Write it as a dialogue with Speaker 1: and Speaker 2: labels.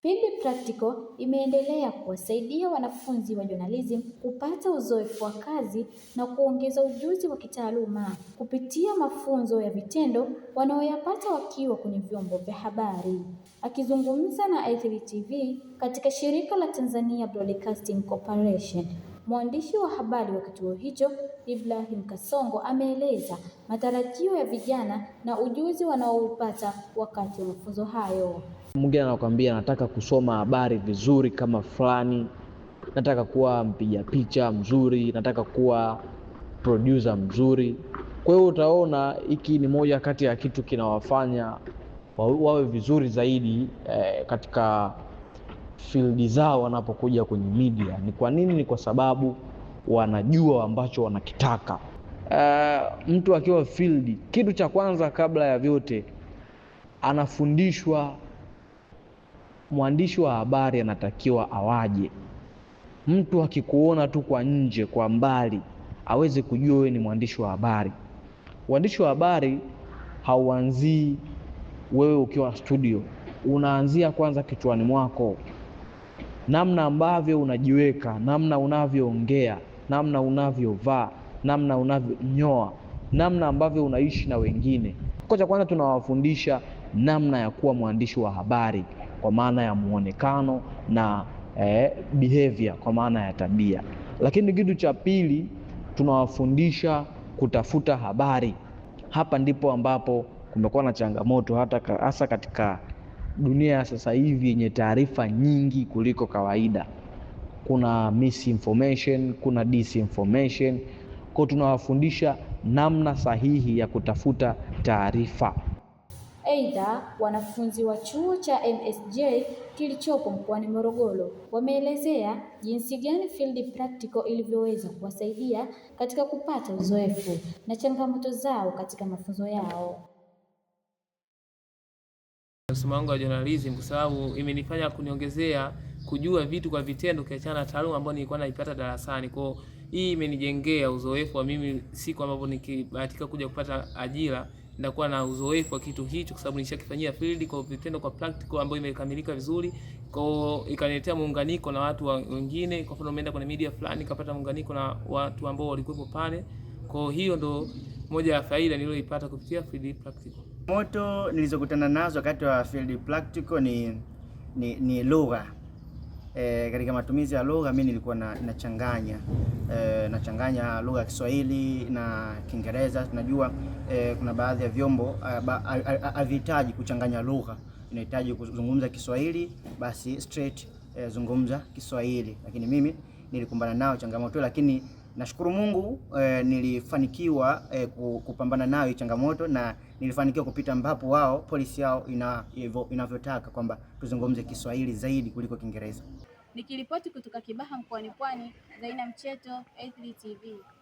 Speaker 1: Field Practical imeendelea kuwasaidia wanafunzi wa journalism kupata uzoefu wa kazi na kuongeza ujuzi wa kitaaluma kupitia mafunzo ya vitendo wanaoyapata wakiwa kwenye vyombo vya habari. Akizungumza na i3 TV katika shirika la Tanzania Broadcasting Corporation, mwandishi wa habari wa kituo hicho Ibrahim Kasongo ameeleza matarajio ya vijana na ujuzi wanaoupata wakati wa mafunzo hayo.
Speaker 2: Mwingine anakuambia nataka kusoma habari vizuri kama fulani, nataka kuwa mpiga picha mzuri, nataka kuwa producer mzuri. Kwa hiyo utaona hiki ni moja kati ya kitu kinawafanya wawe vizuri zaidi katika field zao wanapokuja kwenye media. Ni kwa nini? Ni kwa sababu wanajua ambacho wanakitaka. Mtu akiwa field, kitu cha kwanza kabla ya vyote anafundishwa. Mwandishi wa habari anatakiwa awaje. Mtu akikuona tu kwa nje, kwa mbali, aweze kujua wewe ni mwandishi wa habari. Uandishi wa habari hauanzii wewe ukiwa studio. Unaanzia kwanza kichwani mwako. Namna ambavyo unajiweka, namna unavyoongea, namna unavyovaa, namna unavyonyoa, namna ambavyo unaishi na wengine. Kwa cha kwanza tunawafundisha namna ya kuwa mwandishi wa habari kwa maana ya muonekano na behavior kwa maana ya tabia. Lakini kitu cha pili tunawafundisha kutafuta habari. Hapa ndipo ambapo kumekuwa na changamoto hasa katika dunia ya sasa hivi yenye taarifa nyingi kuliko kawaida. Kuna misinformation, kuna disinformation. Kwa tunawafundisha namna sahihi ya kutafuta taarifa.
Speaker 1: Aidha, wanafunzi wa chuo cha MSJ kilichopo mkoani Morogoro wameelezea jinsi gani Field Practical ilivyoweza kuwasaidia katika kupata uzoefu na changamoto zao katika mafunzo yao.
Speaker 3: Masomo yangu ya journalism kwa sababu imenifanya kuniongezea kujua vitu kwa vitendo kiachana na taaluma ambayo nilikuwa naipata darasani. Kwa hii imenijengea uzoefu wa mimi siku ambapo nikibahatika kuja kupata ajira ndakuwa na uzoefu wa kitu hicho kwa sababu nishakifanyia field kwa vitendo, kwa practical ambayo imekamilika vizuri. Kwa ikaniletea muunganiko na watu wengine. Kwa mfano nimeenda kwenye media fulani nikapata muunganiko na watu ambao walikuwepo pale. Kwa hiyo ndo moja ya faida niliyoipata kupitia field practical.
Speaker 4: Moto nilizokutana nazo wakati wa field practical ni lugha. Katika matumizi ya lugha mimi nilikuwa nachanganya lugha ya Kiswahili na Kiingereza. Tunajua kuna baadhi ya vyombo havihitaji kuchanganya lugha, inahitaji kuzungumza Kiswahili basi straight zungumza Kiswahili, lakini mimi nilikumbana nao changamoto, lakini nashukuru Mungu nilifanikiwa kupambana nayo changamoto na nilifanikiwa kupita ambapo wao polisi yao inavyotaka kwamba tuzungumze Kiswahili zaidi kuliko Kiingereza.
Speaker 1: Nikiripoti kutoka Kibaha mkoani Pwani, Zaina Mcheto, i3 TV.